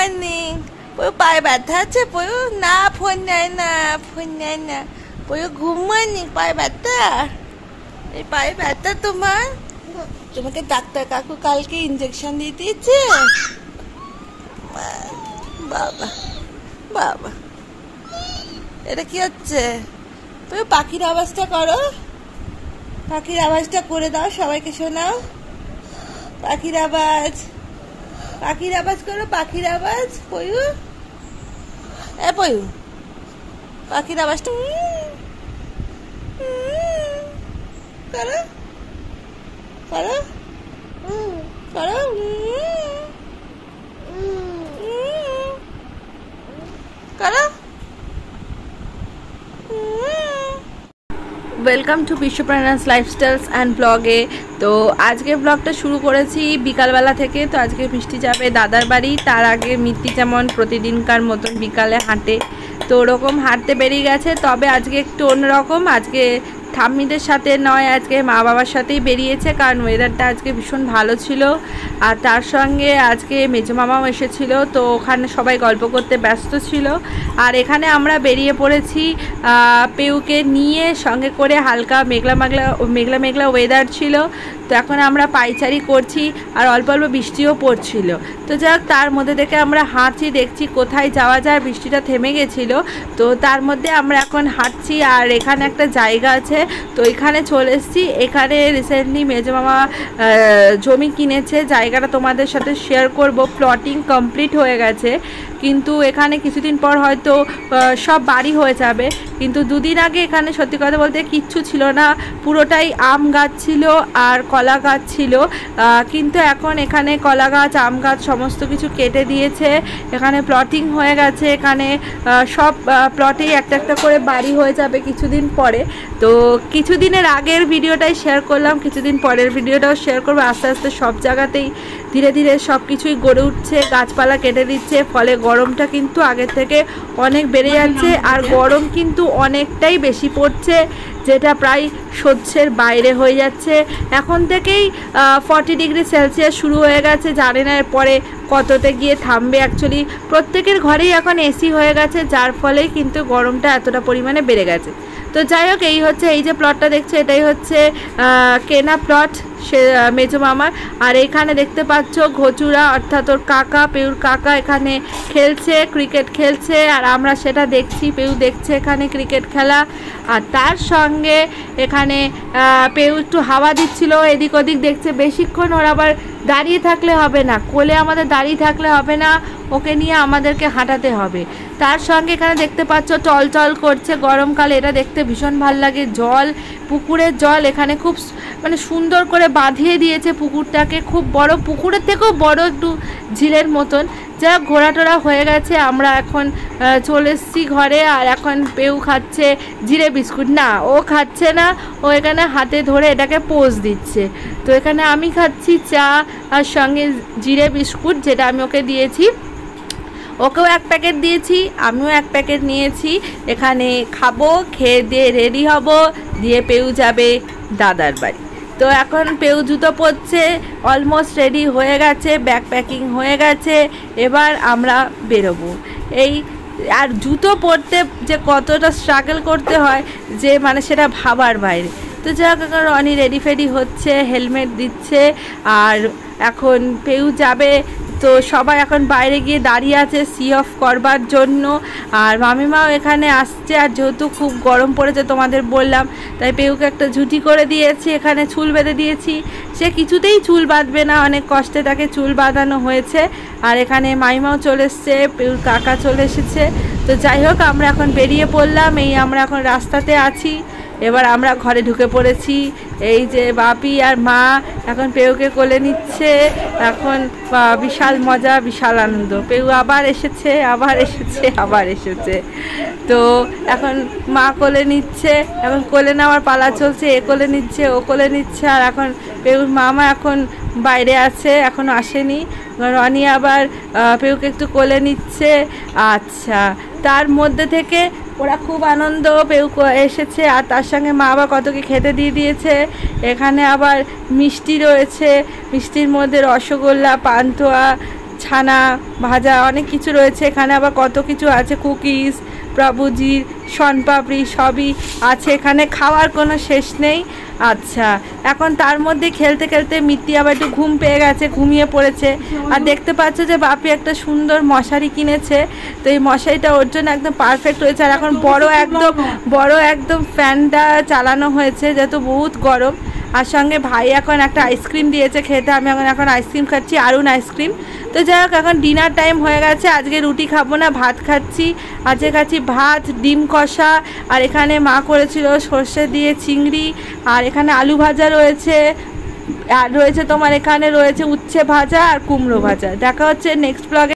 Morning. পয়ু পায়ে ব্যথা আছে? পয়ু না, ফোন নেয় না, ফোন নেয় না। পয়ু গুড মর্নিং। পায়ে ব্যথা? এই পায়ে ব্যথা তোমার? তোমাকে ডাক্তার কাকু কালকে ইঞ্জেকশন দিয়ে দিয়েছে? বাবা বাবা, এটা কি হচ্ছে? পয়ু পাখির আওয়াজটা করো, পাখির আওয়াজটা করে দাও, সবাইকে শোনাও। পাখির আওয়াজ, পাখির আওয়াজ করো, পাখির আওয়াজ। পয়ু পয়ু পাখির আওয়াজটা করো করো করো। করো। ওয়েলকাম টু বিশ্বপ্রাণাস লাইফস্টাইলস অ্যান্ড ব্লগে। তো আজকে ব্লগটা শুরু করেছি বিকালবেলা থেকে। তো আজকে মিষ্টি যাবে দাদার বাড়ি। তার আগে মিষ্টি যেমন প্রতিদিনকার মতন বিকালে হাঁটে, তো ওরকম হাঁটতে বেরিয়ে গেছে। তবে আজকে একটু অন্যরকম, আজকে ঠাম্মিদের সাথে নয়, আজকে মা বাবার সাথেই বেরিয়েছে, কারণ ওয়েদারটা আজকে ভীষণ ভালো ছিল। আর তার সঙ্গে আজকে মেজো মামাও এসেছিলো, তো ওখানে সবাই গল্প করতে ব্যস্ত ছিল। আর এখানে আমরা বেরিয়ে পড়েছি পেউকে নিয়ে, সঙ্গে করে হালকা মেঘলা মেঘলা মেঘলা ওয়েদার ছিল। তো এখন আমরা পাইচারি করছি, আর অল্প অল্প বৃষ্টিও পড়ছিল। তো যাক, তার মধ্যে থেকে আমরা হাঁটছি, দেখছি কোথায় যাওয়া যায়। বৃষ্টিটা থেমে গেছিলো, তো তার মধ্যে আমরা এখন হাঁটছি। আর এখানে একটা জায়গা আছে, তো এখানে চলে এসেছি। এখানে রিসেন্টলি মেজো মামা জমি কিনেছে, জায়গাটা তোমাদের সাথে শেয়ার করব। প্লটিং কমপ্লিট হয়ে গেছে, কিন্তু এখানে কিছুদিন পর হয়তো সব বাড়ি হয়ে যাবে। কিন্তু দুদিন আগে এখানে সত্যি কথা বলতে কিচ্ছু ছিল না, পুরোটাই আম গাছ ছিল আর কলা গাছ ছিল। কিন্তু এখন এখানে কলা গাছ, আম গাছ সমস্ত কিছু কেটে দিয়েছে, এখানে প্লটিং হয়ে গেছে। এখানে সব প্লটেই একটা একটা করে বাড়ি হয়ে যাবে কিছুদিন পরে। তো কিছুদিনের আগের ভিডিওটাই শেয়ার করলাম, কিছুদিন পরের ভিডিওটাও শেয়ার করবো। আস্তে আস্তে সব জায়গাতেই ধীরে ধীরে সব কিছুই গড়ে উঠছে, গাছপালা কেটে দিচ্ছে, ফলে গরমটা কিন্তু আগের থেকে অনেক বেড়ে যাচ্ছে। আর গরম কিন্তু অনেকটাই বেশি পড়ছে, যেটা প্রায় সহ্যের বাইরে হয়ে যাচ্ছে। এখন থেকেই 40 ডিগ্রি সেলসিয়াস শুরু হয়ে গেছে, জানি না এরপরে কততে গিয়ে থামবে। অ্যাকচুয়ালি প্রত্যেকের ঘরেই এখন এসি হয়ে গেছে, যার ফলেই কিন্তু গরমটা এতটা পরিমাণে বেড়ে গেছে। তো যাই হোক, এই হচ্ছে, এই যে প্লটটা দেখছো, এটাই হচ্ছে কেনা প্লট সে মেজো মামার। আর এখানে দেখতে পাচ্ছ ঘচুরা, অর্থাৎ ওর কাকা, পেউর কাকা এখানে খেলছে, ক্রিকেট খেলছে, আর আমরা সেটা দেখছি। পেউ দেখছে এখানে ক্রিকেট খেলা। আর তার সঙ্গে এখানে পেউ একটু হাওয়া দিচ্ছিল, এদিক ওদিক দেখছে। বেশিক্ষণ ওর আবার দাঁড়িয়ে থাকলে হবে না, কোলে আমাদের দাঁড়িয়ে থাকলে হবে না, ওকে নিয়ে আমাদেরকে হাঁটাতে হবে। তার সঙ্গে এখানে দেখতে পাচ্ছ টলটল করছে গরমকালে, এটা দেখতে ভীষণ ভাল লাগে। জল, পুকুরের জল এখানে খুব মানে সুন্দর করে বাঁধিয়ে দিয়েছে পুকুরটাকে, খুব বড়, পুকুরের থেকেও বড় একটু ঝিলের মতন। যা ঘোরা টোরা হয়ে গেছে, আমরা এখন চলে এসেছি ঘরে। আর এখন পেউ খাচ্ছে জিরে বিস্কুট। না, ও খাচ্ছে না, ও এখানে হাতে ধরে এটাকে পোজ দিচ্ছে। তো এখানে আমি খাচ্ছি চা আর সঙ্গে জিরে বিস্কুট, যেটা আমি ওকে দিয়েছি। ওকেও এক প্যাকেট দিয়েছি, আমিও এক প্যাকেট নিয়েছি। এখানে খাবো, খেয়ে দিয়ে রেডি হব, দিয়ে পেউ যাবে দাদার বাড়ি। তো এখন পেউ জুতো পরছে, অলমোস্ট রেডি হয়ে গেছে, ব্যাগ প্যাকিং হয়ে গেছে। এবার আমরা বেরোবো। এই আর জুতো পরতে যে কতটা স্ট্রাগল করতে হয়, যে মানে সেটা ভাবার বাইরে। তো যাক, এখন রনি রেডি ফেডি হচ্ছে, হেলমেট দিচ্ছে। আর এখন পেউ যাবে, তো সবাই এখন বাইরে গিয়ে দাঁড়িয়ে আছে সি অফ করবার জন্য। আর মামিমাও এখানে আসছে। আর যেহেতু খুব গরম পড়েছে তোমাদের বললাম, তাই পেউকে একটা ঝুঁটি করে দিয়েছি, এখানে চুল বেঁধে দিয়েছি। সে কিছুতেই চুল বাঁধবে না, অনেক কষ্টে তাকে চুল বাঁধানো হয়েছে। আর এখানে মামিমাও চলে এসছে, পেউর কাকা চলে এসেছে। তো যাই হোক, আমরা এখন বেরিয়ে পড়লাম। এই আমরা এখন রাস্তাতে আছি, এবার আমরা ঘরে ঢুকে পড়েছি। এই যে বাপি আর মা এখন পেউকে কোলে নিচ্ছে। এখন বিশাল মজা, বিশাল আনন্দ। পেউ আবার এসেছে, আবার এসেছে, আবার এসেছে। তো এখন মা কোলে নিচ্ছে, এখন কোলে নেওয়ার পালা চলছে। এ কোলে নিচ্ছে, ও কোলে নিচ্ছে। আর এখন পেউর মামা এখন বাইরে আছে, এখনও আসেনি। রনি আবার পেউকে একটু কোলে নিচ্ছে। আচ্ছা, তার মধ্যে থেকে ওরা খুব আনন্দ, পেউ এসেছে। আর তার সঙ্গে মা আবার কত কি খেতে দিয়ে দিয়েছে। এখানে আবার মিষ্টি রয়েছে, মিষ্টির মধ্যে রসগোল্লা, পান্তুয়া, ছানা ভাজা অনেক কিছু রয়েছে এখানে, আবার কত কিছু আছে, কুকিজ, প্রভুজির শনপাপড়ি সবই আছে এখানে, খাওয়ার কোনো শেষ নেই। আচ্ছা, এখন তার মধ্যে খেলতে খেলতে মিত্তি আবার একটু ঘুম পেয়ে গেছে, ঘুমিয়ে পড়েছে। আর দেখতে পাচ্ছ যে বাপি একটা সুন্দর মশারি কিনেছে, তো এই মশারিটা ওর জন্য একদম পারফেক্ট হয়েছে। আর এখন বড় একদম ফ্যানটা চালানো হয়েছে যেহেতু বহুত গরম। আর সঙ্গে ভাই এখন একটা আইসক্রিম দিয়েছে খেতে, আমি এখন আইসক্রিম খাচ্ছি, আরুন আইসক্রিম। তো যাই হোক, এখন ডিনার টাইম হয়ে গেছে, আজকে রুটি খাবো না, ভাত খাচ্ছি। আজকে খাচ্ছি ভাত, ডিম কষা, আর এখানে মা করেছিল সর্ষে দিয়ে চিংড়ি, আর এখানে আলু ভাজা রয়েছে, আর রয়েছে তোমার এখানে রয়েছে উচ্ছে ভাজা আর কুমড়ো ভাজা। দেখা হচ্ছে নেক্সট ব্লগে।